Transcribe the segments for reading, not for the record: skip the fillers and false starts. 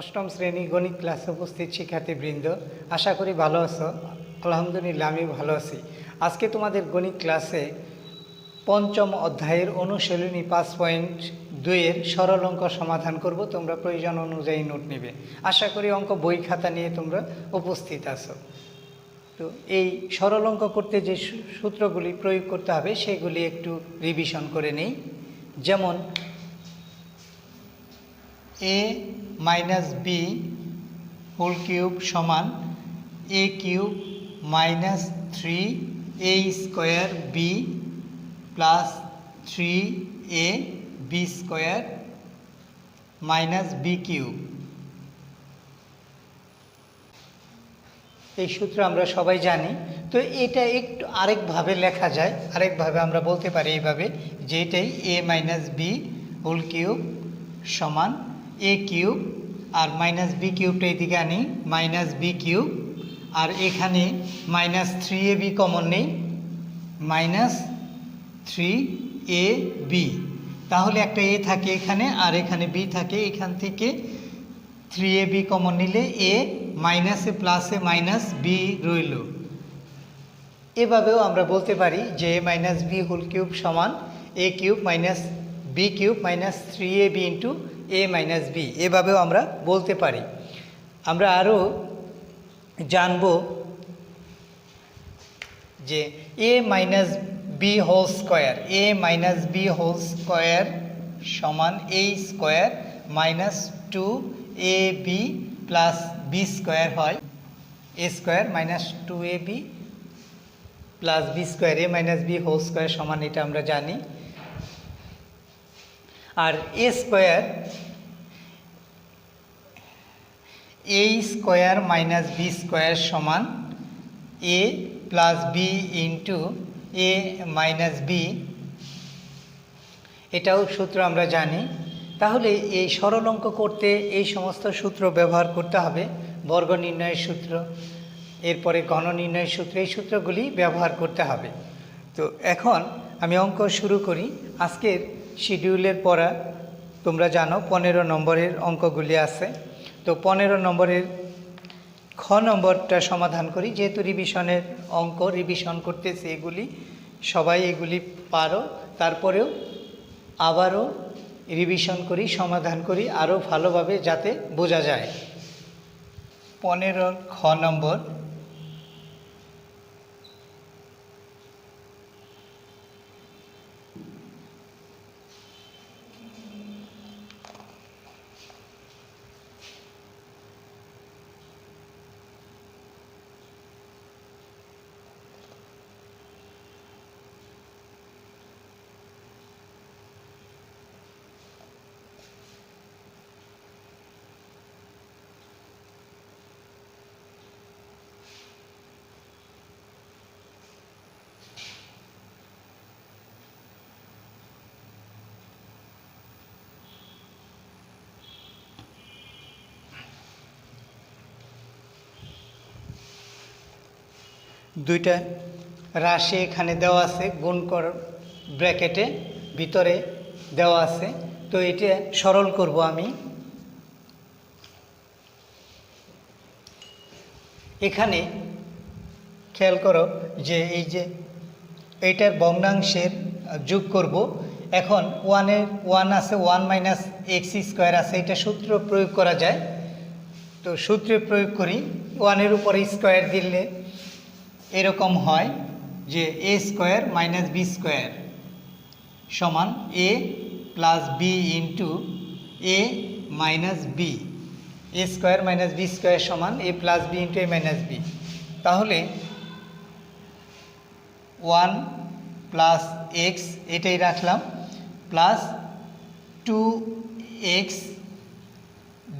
অষ্টম শ্রেণী গণিত ক্লাসে উপস্থিত শিক্ষার্থীবৃন্দ, আশা করি ভালো আছো। আলহামদুলিল্লাহ আমি ভালো আছি। আজকে তোমাদের গণিত ক্লাসে পঞ্চম অধ্যায়ের অনুশীলনী 5.2-এর সরল অঙ্ক সমাধান করব। তোমরা প্রয়োজন অনুযায়ী নোট নেবে। আশা করি অঙ্ক বই খাতা নিয়ে তোমরা উপস্থিত আছো। তো এই সরল অঙ্ক করতে যে সূত্রগুলি প্রয়োগ করতে হবে সেগুলি একটু রিভিশন করে নেই। যেমন a minus B whole cube সমান a cube minus 3a square b plus 3a b square minus b cube. এই সূত্র আমরা সবাই জানি। তো এটা একটু আরেকভাবে লেখা যায়, আরেকভাবে আমরা বলতে পারি এইভাবে যে এটাই a minus B whole cube সমান a কিউব আর মাইনাস বি কিউবটা এইদিকে আনি মাইনাস বি কিউব, আর এখানে মাইনাস 3ab কমন নেই, মাইনাস 3ab। তাহলে একটা a থাকে এখানে আর এখানে b থাকে, এখান থেকে 3ab কমন নিলে a মাইনাসে প্লাসে মাইনাস বি রইল। এভাবেও আমরা বলতে পারি যে a minus B whole cube সমান a cube minus b cube minus 3ab into a minus b, এভাবেও আমরা বলতে পারি। আমরা আরও জানব যে a minus B whole square, a minus B whole square সমান a square minus 2ab plus b square হয়, a square minus 2ab plus b square, a minus B whole square সমান এটা আমরা জানি। আর a square a square minus B square সমান a plus B into a minus b, এটাও সূত্র আমরা জানি। তাহলে এই সরল অঙ্ক করতে এই সমস্ত সূত্র ব্যবহার করতে হবে। বর্গ নির্ণয়ের সূত্র, এরপরে ঘন নির্ণয়ের সূত্র, এই সূত্রগুলি ব্যবহার করতে হবে। তো এখন আমি অঙ্ক শুরু করি। আজকের শিডিউলের পড়া তোমরা জানো 15 নম্বরের অঙ্কগুলি আছে। তো 15 নম্বরের খ নম্বরটা সমাধান করি। যেহেতু রিভিশনের অঙ্ক, রিভিশন করতেছি, এগুলি সবাই এগুলি পারো, তারপরেও আবারও রিভিশন করি, সমাধান করি আরও ভালোভাবে যাতে বোঝা যায়। 15 খ নম্বর, দুইটা রাশি এখানে দেওয়া আছে, গুণ কর ব্র্যাকেটে ভিতরে দেওয়া আছে। তো এটা সরল করব আমি। এখানে খেয়াল করো যে এই যে এইটার ভগ্নাংশের যোগ করব। এখন 1 আছে, 1 মাইনাস এক্স স্কোয়ার আছে, এটা সূত্র প্রয়োগ করা যায়। তো সূত্রে প্রয়োগ করি। 1-এর উপরে স্কোয়ার দিলে এরকম হয় যে a square minus B square সমান a plus B into a minus b, a square minus B square সমান a plus B into a minus b. তাহলে 1 প্লাস এক্স এটাই রাখলাম, প্লাস 2x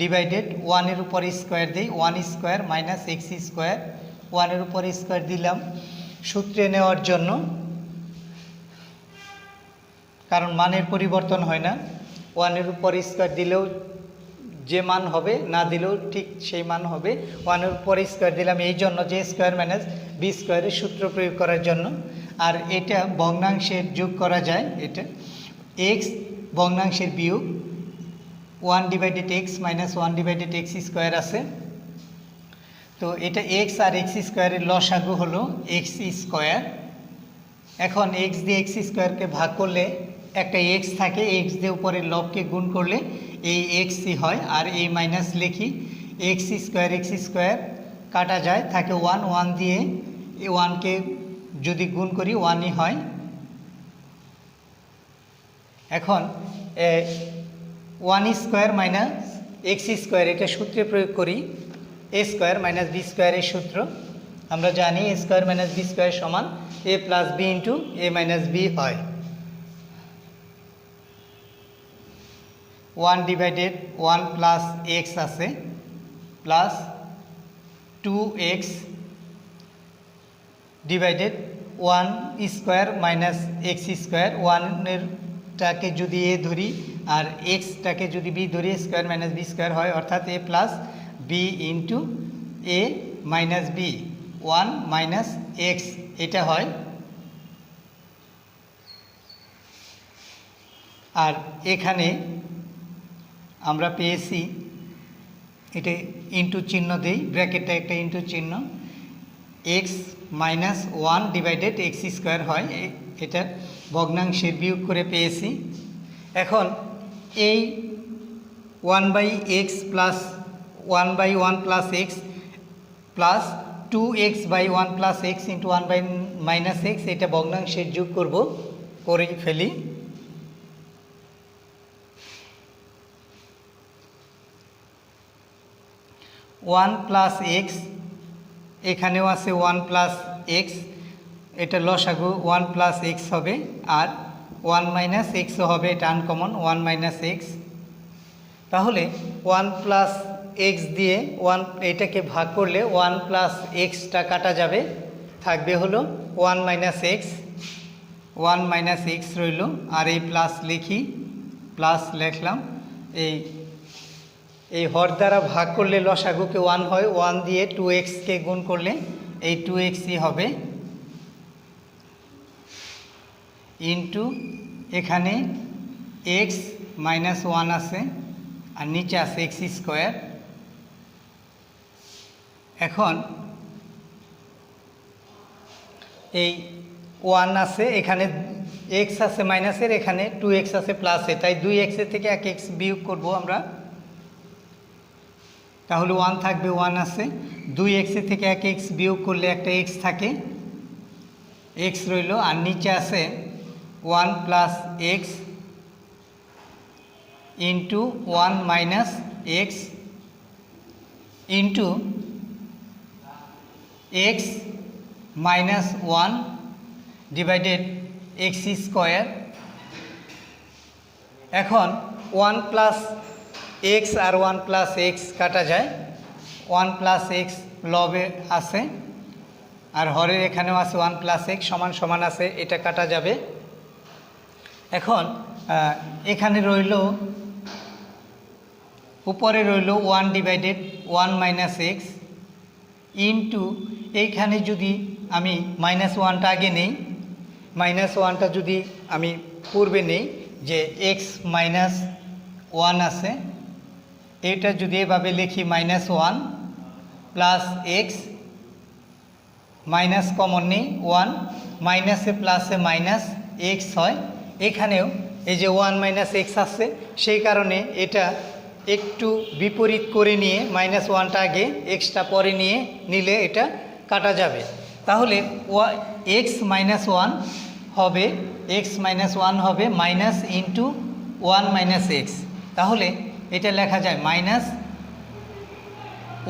ডিভাইডেড 1-এর উপর স্কোয়ার দিই, 1 স্কোয়ার মাইনাস এক্স স্কোয়ার, 1-এর উপর square দিলাম সূত্রে নেওয়ার জন্য, কারণ মানের পরিবর্তন হয় না। 1-এর উপর স্কোয়ার দিলেও যে মান হবে, না দিলেও ঠিক সেই মান হবে। 1-এর উপর স্কোয়ার দিলাম এই জন্য যে স্কোয়ার মাইনাস বি স্কোয়ারের সূত্র প্রয়োগ করার জন্য। আর এটা ভগ্নাংশের যোগ করা যায়, এটা এক্স ভগ্নাংশের বিয়োগ one divided x minus one divided x square আছে। তো এটা এক্স আর এক্স স্কোয়ারের লসাগু হলো এক্স স্কোয়ার। এখন এক্স দিয়ে এক্স স্কোয়ারকে ভাগ করলে একটা এক্স থাকে, এক্স দিয়ে উপরের লবকে গুণ করলে এই এক্সই হয়। আর এই মাইনাস লিখি, এক্স স্কোয়ার কাটা যায়, থাকে ওয়ান, ওয়ান দিয়ে এই ওয়ানকে যদি গুণ করি ওয়ানই হয়। এখন one square minus X square এটা সূত্রে প্রয়োগ করি, এ স্কোয়ার মাইনাস বি স্কোয়ারের সূত্র আমরা জানি, A square minus B square সমান A plus B into A minus B হয়। One divided one plus X আছে plus two X divided one square minus X square, ওয়ানেরটাকে যদি এ ধরি আর এক্সটাকে যদি বি ধরি, স্কোয়ার মাইনাস বি স্কোয়ার হয়, অর্থাৎ A plus B into A minus B, one minus x এটা হয়। আর এখানে আমরা পেয়েছি, এটা ইন্টু চিহ্ন দেই, ব্র্যাকেটটা একটা ইন্টু চিহ্ন, x minus one divided x square হয়, এটা ভগ্নাংশের বিয়োগ করে পেয়েছি। এখন এই one by x plus one by one plus x plus two x by one plus x into one by minus x, এটা ভগ্নাংশের যোগ করব, করে ফেলি। ওয়ান প্লাস এক্স, এখানেও আছে ওয়ান প্লাস এক্স, এটা লসাগু ওয়ান প্লাস এক্স হবে, আর ওয়ান মাইনাস এক্সও হবে, এটা আনকমন ওয়ান মাইনাস এক্স। তাহলে ওয়ান প্লাস এক্স দিয়ে এটাকে ভাগ করলে ওয়ান প্লাস এক্সটা কাটা যাবে, থাকবে হলো one minus x, one minus x রইল। আর এই প্লাস লিখি, প্লাস লিখলাম, এই হর দ্বারা ভাগ করলে লসাগুকে ওয়ান হয়, ওয়ান দিয়ে টু এক্সকে গুণ করলে এই টু এক্সই হবে, ইন্টু এখানে এক্স মাইনাস ওয়ান আছে আর নিচে আছে এক্স স্কোয়ার। এখন এই ওয়ান আছে, এখানে এক্স আছে মাইনাসের, এখানে টু এক্স আছে প্লাসে, তাই দুই এক্সের থেকে এক এক্স বিয়োগ করব আমরা, তাহলে ওয়ান থাকবে, ওয়ান আছে, দুই এক্সের থেকে এক এক্স বিয়োগ করলে একটা এক্স থাকে, এক্স রইল। আর নিচে আছে one plus x into one minus x into x minus one divided x square. এখন ওয়ান প্লাস এক্স আর ওয়ান প্লাস এক্স কাটা যায়, ওয়ান প্লাস এক্স লবে আছে আর হরের এখানেও আছে ওয়ান প্লাস এক্স, সমান সমান আছে, এটা কাটা যাবে। এখন এখানে রইল, উপরে রইল one divided one minus x into, এইখানে যদি আমি মাইনাস ওয়ানটা আগে নেই, মাইনাস ওয়ানটা যদি আমি পূর্বে নেই, যে এক্স মাইনাস ওয়ান আছে, এটা যদি এভাবে লিখি minus one plus x, minus common নেই, ওয়ান মাইনাসে প্লাসে মাইনাস এক্স হয়। এখানেও এই যে ওয়ান মাইনাস এক্স আছে, সেই কারণে এটা একটু বিপরীত করে নিয়ে মাইনাস ওয়ানটা আগে এক্সটা পরে নিলে এটা কাটা যাবে। তাহলে এক্স মাইনাস ওয়ান হবে, এক্স মাইনাস ওয়ান হবে minus into one minus x, তাহলে এটা লেখা যায় মাইনাস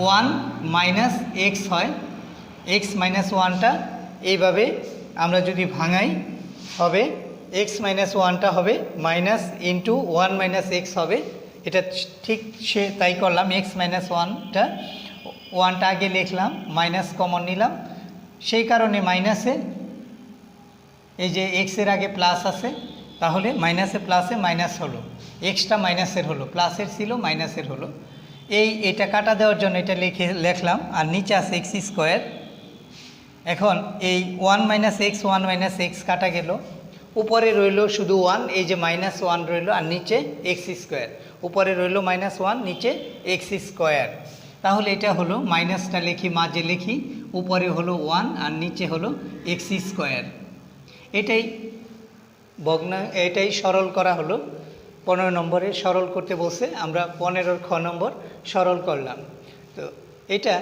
ওয়ান মাইনাস এক্স হয়। এক্স মাইনাস ওয়ানটা এইভাবে আমরা যদি ভাঙাই হবে এক্স মাইনাস ওয়ানটা হবে minus into one minus x হবে, এটা ঠিক সে তাই করলাম। এক্স মাইনাস ওয়ানটা আগে লিখলাম, মাইনাস কমন নিলাম, সেই কারণে মাইনাসে এই যে এক্সের আগে প্লাস আছে, তাহলে মাইনাসে প্লাসে মাইনাস হলো, এক্সটা মাইনাসের হলো, প্লাসের ছিল মাইনাসের হলো। এটা কাটা দেওয়ার জন্য এটা লিখলাম। আর নিচে আছে এক্স স্কোয়ার। এখন এই ওয়ান মাইনাস এক্স কাটা গেল, উপরে রইল শুধু 1, এই যে -1 রইল, আর নিচে এক্স স্কোয়ার। উপরে রইল -1, নিচে এক্স স্কোয়ার। তাহলে এটা হলো, মাইনাসটা লিখি, মাঝে লিখি, উপরে হলো 1 আর নিচে হলো এক্স স্কোয়ার। এটাই সরল করা হলো। 15 নম্বরে সরল করতে বলছে, আমরা 15-র খ নম্বর সরল করলাম। তো এটা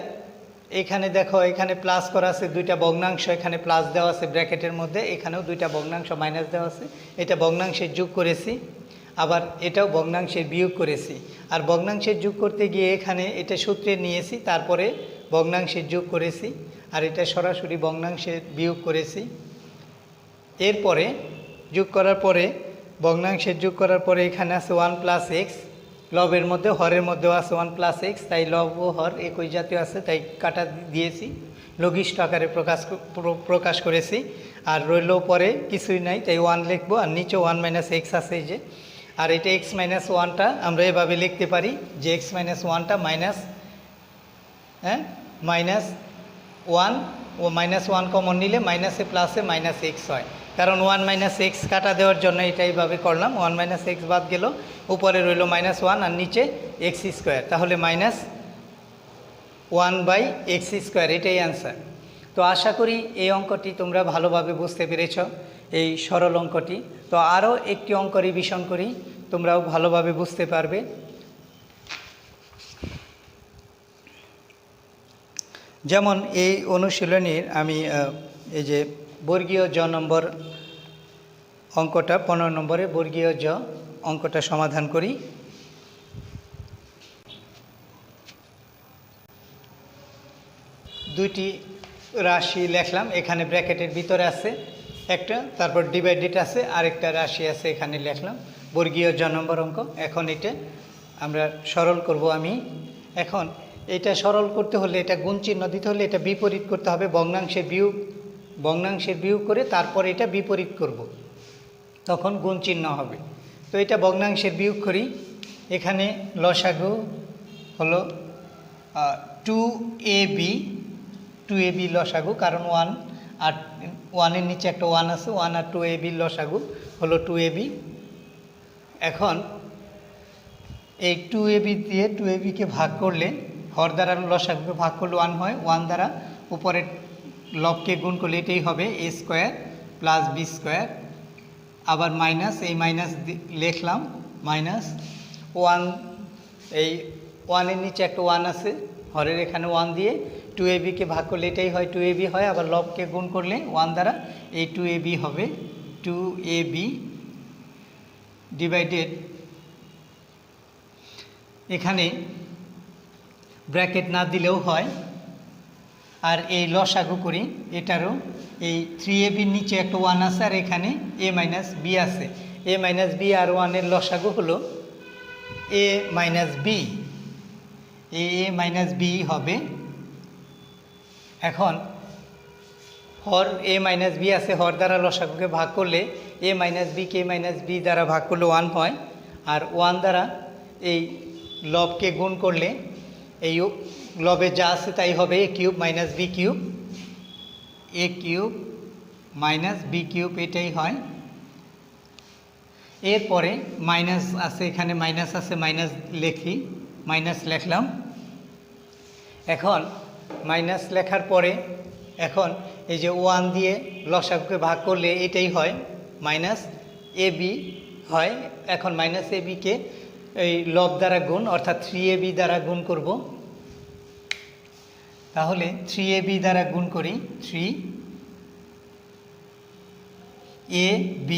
এখানে দেখো, এখানে প্লাস করা আছে, দুইটা ভগ্নাংশ এখানে প্লাস দেওয়া আছে ব্র্যাকেটের মধ্যে, এখানেও দুইটা ভগ্নাংশ মাইনাস দেওয়া আছে। এটা ভগ্নাংশের যোগ করেছি, আবার এটাও ভগ্নাংশের বিয়োগ করেছি। আর ভগ্নাংশের যোগ করতে গিয়ে এখানে এটা সূত্রে নিয়েছি, তারপরে ভগ্নাংশের যোগ করেছি, আর এটা সরাসরি ভগ্নাংশের বিয়োগ করেছি। এরপরে যোগ করার পরে, ভগ্নাংশের যোগ করার পরে এখানে আছে 1 + x, লবের মধ্যে হরের মধ্যেও আছে 1 + x, তাই লব ও হর একই জাতীয় আছে, তাই কাটা দিয়েছি, লঘিষ্ঠ আকারে প্রকাশ করেছি। আর রইল পরে কিছুই নাই, তাই 1 লিখবো, আর নিচে 1 - x আছে এই যে। আর এটা x - 1টা আমরা এভাবে লিখতে পারি যে x - 1টা -1 ও -1 কমন নিলে মাইনাসে প্লাসে -x হয়, কারণ 1 - x কাটা দেওয়ার জন্য এটা এইভাবে করলাম। 1 - x বাদ গেল, উপরে রইল -1 আর নিচে এক্স স্কোয়ার, তাহলে -1/x², এটাই অ্যান্সার। তো আশা করি এই অঙ্কটি তোমরা ভালোভাবে বুঝতে পেরেছ, এই সরল অঙ্কটি। তো আরও একটি অঙ্ক রিভিশন করি, তোমরাও ভালোভাবে বুঝতে পারবে। যেমন এই অনুশীলনীর আমি এই যে বর্গীয় জ নম্বর অঙ্কটা, 15 নম্বরে বর্গীয় জ অঙ্কটা সমাধান করি। দুইটি রাশি লিখলাম, এখানে ব্র্যাকেটের ভিতরে আছে একটা, তারপর ডিভাইডেড আছে, আরেকটা রাশি আছে এখানে লিখলাম, বর্গীয় জ নম্বর অঙ্ক। এখন এটা আমরা সরল করব। এখন এটা সরল করতে হলে, এটা গুণ চিহ্ন দিতে হলে এটা বিপরীত করতে হবে, ভগ্নাংশের বিয়োগ করে তারপর এটা বিপরীত করব, তখন গুণ চিহ্ন হবে। তো এটা ভগ্নাংশের বিয়োগ করি। এখানে লসাগু হলো 2ab লসাগু, কারণ 1 আর 1-এর নিচে একটা 1 আছে, 1 আর 2ab লসাগু হলো 2ab। এখন এই 2ab দিয়ে 2ab-কে ভাগ করলে, হর দ্বারা লসাগুকে ভাগ করলে 1 হয়, 1 দ্বারা উপরের লবকে গুণ করলে এটাই হবে a² + b²। আবার মাইনাস, এই মাইনাস লিখলাম, -1, এই 1-এর নিচে একটা 1 আছে, হরের এখানে 1 দিয়ে 2ab-কে ভাগ করলে এটাই হয় 2ab হয়, আবার লবকে গুণ করলে 1 দ্বারা এই 2ab হবে, 2ab ডিভাইডেড, এখানে ব্র্যাকেট না দিলেও হয়। আর এই লসাগু করি, এটারও এই 3ab-র নিচে একটা 1 আছে, আর এখানে a - b আছে, a - b আর 1-এর লসাগু হলো a - b, a - b হবে। এখন হর a - b আছে, হর দ্বারা লসাগুকে ভাগ করলে a - b কে b দ্বারা ভাগ করলে 1 হয়, আর 1 দ্বারা এই লবকে গুণ করলে এই লবে যা আছে তাই হবে a³ - b³, a³ - b³, এটাই হয়। এরপরে মাইনাস আছে, এখানে মাইনাস আছে, মাইনাস লিখি, মাইনাস লিখলাম। এখন মাইনাস লেখার পরে, এখন এই যে 1 দিয়ে লসাগুকে ভাগ করলে এটাই হয় -ab হয়। এখন -ab-কে এই লব দ্বারা গুণ, অর্থাৎ 3ab দ্বারা গুণ করব। তাহলে 3ab দ্বারা গুণ করি, 3ab *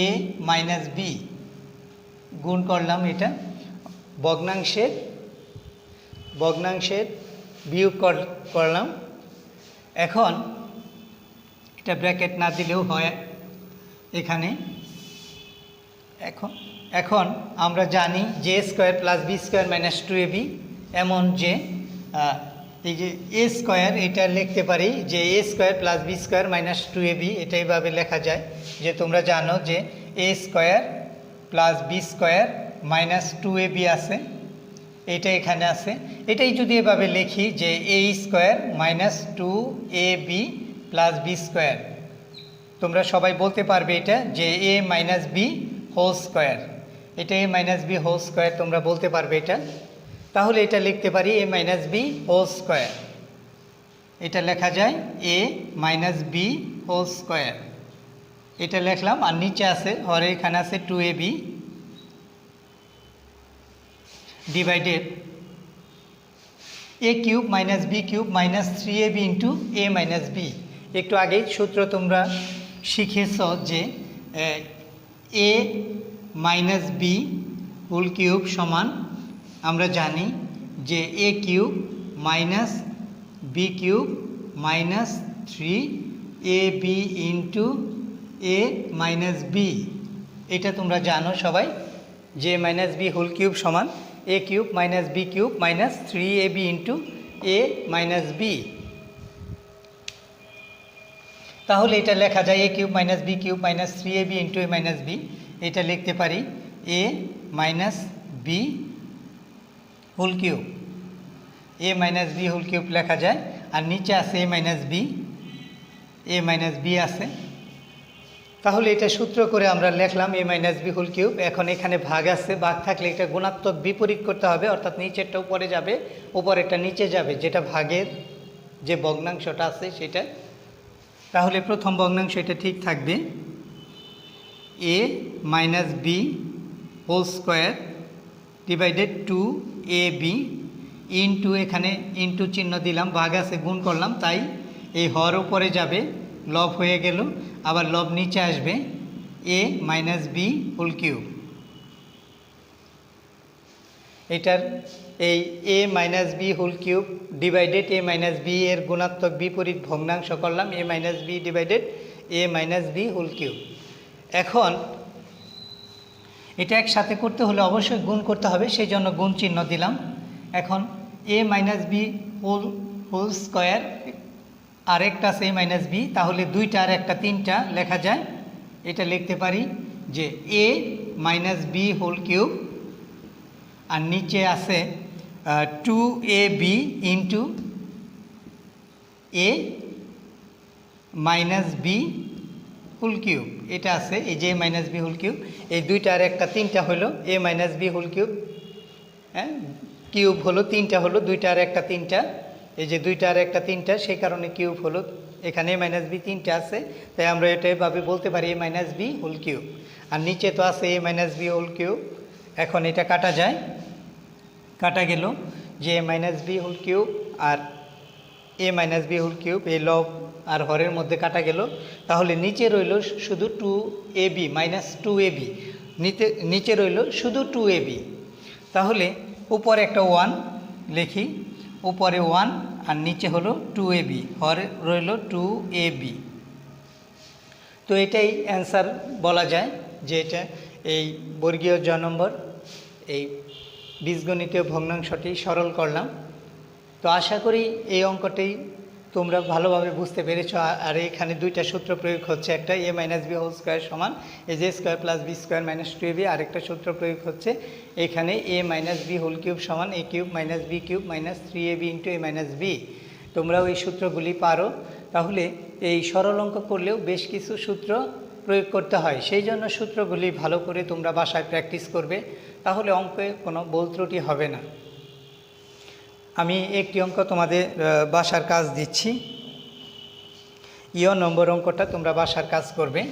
a - b গুণ করলাম, এটা ভগ্নাংশের বিয়োগ করলাম। এখন এটা ব্র্যাকেট না দিলেও হয় এখানে। এখন আমরা জানি যে a² + b² - 2ab, এমন যে এই যে a² এটা লিখতে পারি যে a² + b² - 2ab, এটা এইভাবে লেখা যায়, যে তোমরা জানো যে a² + b² - 2ab আছে, এটা এখানে আছে। এটাই যদি এভাবে লিখি যে a² - 2ab + b², তো তোমরা সবাই বলতে পারবে এটা যে a minus B whole square, এটা a minus B whole square তোমরা বলতে পারবে এটা। তাহলে এটা লিখতে পারি a minus B whole square, এটা লেখা যায় a minus B whole square, এটা লিখলাম। আর নিচে আছে হরে এখানে আছে 2ab divided a cube minus b cube minus 3ab into a minus b. একটু আগেই সূত্র তোমরা শিখেছ যে a minus B whole cube সমান আমরা জানি যে a cube minus b cube minus 3ab into a minus b. এটা তোমরা জানো সবাই যে মাইনাস বি হোল কিউব সমান a cube minus b cube minus 3ab into a minus b. তাহলে এটা লেখা যায় a cube minus b cube minus 3ab into a minus b, এটা লিখতে পারি a minus B whole cube, a minus B whole cube লেখা যায়। আর নিচে আছে a মাইনাস বি আছে। তাহলে এটা সূত্র করে আমরা লিখলাম a minus B whole cube. এখন এখানে ভাগ আছে, ভাগ থাকলে এটা গুণাত্মক বিপরীত করতে হবে, অর্থাৎ নিচেরটা উপরে যাবে, উপরেরটা নিচে যাবে, যেটা ভাগের যে ভগ্নাংশটা আছে সেটা। তাহলে প্রথম ভগ্নাংশ এটা ঠিক থাকবে a minus B whole square divided 2ab into, এখানে ইন্টু চিহ্ন দিলাম, ভাগ আছে গুণ করলাম, তাই এই হর উপরে যাবে, লব হয়ে গেল, আবার লব নিচে আসবে a minus B whole cube. এটার এই a minus B whole cube divided a minus b এর গুণাত্মক বিপরীত ভগ্নাংশ করলাম a minus b divided a minus B whole cube. এখন এটা একসাথে করতে হলে অবশ্যই গুণ করতে হবে, সেই জন্য গুণ চিহ্ন দিলাম। এখন a minus B whole square আরেকটা আছে a মাইনাস বি, তাহলে দুইটা আর একটা তিনটা লেখা যায়। এটা লিখতে পারি যে a minus B whole cube, আর নিচে আছে 2ab into a minus B whole cube, এটা আছে এই যে a minus B whole cube. এই দুইটা আর একটা তিনটা হলো a minus B whole cube, হ্যাঁ কিউব হলো, তিনটা হলো, দুইটা আর একটা তিনটা, এই যে দুইটা আর একটা তিনটা, সেই কারণে কিউব হলো। এখানে a মাইনাস বি তিনটা আছে, তাই আমরা এটা এভাবে বলতে পারি a minus B whole cube. আর নিচে তো আছে a minus B whole cube. এখন এটা কাটা যায়, কাটা গেল যে a minus B whole cube আর a minus B whole cube, এই লব আর হরের মধ্যে কাটা গেল। তাহলে নিচে রইল শুধু 2ab মাইনাস 2ab, নিচে রইল শুধু 2ab। তাহলে উপরে একটা 1 লিখি, উপরে 1 আর নিচে হলো 2ab, হরে রইল 2ab। তো এটাই অ্যান্সার বলা যায় যে এটা এই বর্গীয় জ নম্বর এই বীজগণিতীয় ভগ্নাংশটি সরল করলাম। তো আশা করি এই অঙ্কটি তোমরা ভালোভাবে বুঝতে পেরেছো। আর এখানে দুইটা সূত্র প্রয়োগ হচ্ছে, একটা a minus B whole square সমান a j square plus b square minus 2ab, আরেকটা সূত্র প্রয়োগ হচ্ছে এখানে a minus B whole cube সমান a cube minus b cube minus 3ab into a minus b. তোমরাও এই সূত্রগুলি পারো। তাহলে এই সরল অঙ্ক করলেও বেশ কিছু সূত্র প্রয়োগ করতে হয়, সেই জন্য সূত্রগুলি ভালো করে তোমরা বাসায় প্র্যাকটিস করবে, তাহলে অঙ্কে কোনো ভুল ত্রুটি হবে না। আমি একটি অঙ্ক তোমাদের বাসার কাজ দিচ্ছি, নম্বর অঙ্কটা তোমরা বাসার কাজ করবে।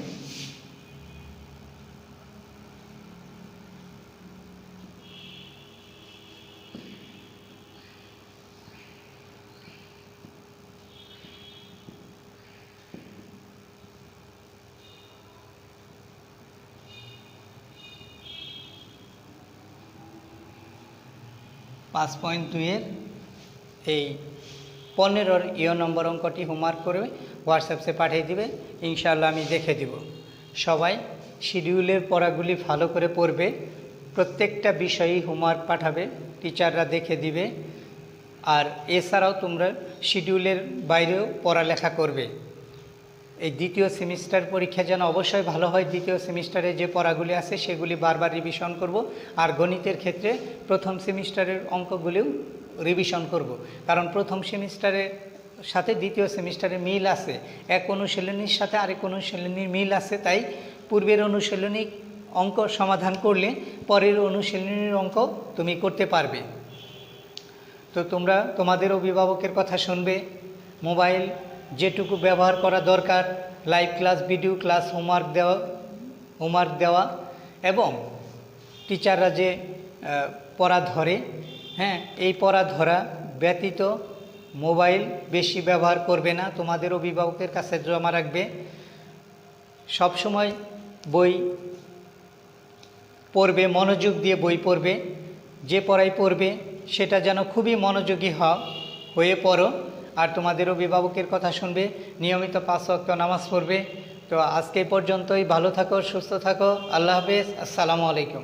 5.2-এর এই 15-র নম্বর অঙ্কটি হোমওয়ার্ক করে হোয়াটসঅ্যাপে পাঠিয়ে দিবে, ইনশাআল্লাহ আমি দেখে দিব। সবাই শিডিউলের পড়াগুলি ভালো করে পড়বে, প্রত্যেকটা বিষয়েই হোমওয়ার্ক পাঠাবে, টিচাররা দেখে দিবে। আর এছাড়াও তোমরা শিডিউলের বাইরেও পড়ালেখা করবে। এই দ্বিতীয় সেমিস্টার পরীক্ষা যেন অবশ্যই ভালো হয়। দ্বিতীয় সেমিস্টারে যে পড়াগুলি আছে সেগুলি বারবার রিভিশন করব। আর গণিতের ক্ষেত্রে প্রথম সেমিস্টারের অঙ্কগুলিও রিভিশন করব, কারণ প্রথম সেমিস্টারে সাথে দ্বিতীয় সেমিস্টারে মিল আছে, এক অনুশীলনীর সাথে আরেক অনুশীলনীর মিল আছে, তাই পূর্বের অনুশীলনী অঙ্ক সমাধান করলে পরের অনুশীলনীর অঙ্ক তুমি করতে পারবে। তো তোমরা তোমাদের অভিভাবকের কথা শুনবে, মোবাইল যেটুকু ব্যবহার করা দরকার, live class, video class, homework দেওয়া এবং টিচাররা যে পড়া ধরে, হ্যাঁ, এই পড়া ধরা ব্যতীত মোবাইল বেশি ব্যবহার করবে না, তোমাদের অভিভাবকের কাছে জমা রাখবে। সব সময় বই পড়বে, মনোযোগ দিয়ে বই পড়বে, যে পড়াই পড়বে সেটা যেন খুবই মনোযোগী হয়ে পড়ো। আর তোমাদের অভিভাবকের কথা শুনবে, নিয়মিত 5 ওয়াক্ত নামাজ পড়বে। তো আজকে পর্যন্তই, ভালো থাকো, সুস্থ থাকো, আল্লাহ হাফেজ, আসসালামু আলাইকুম।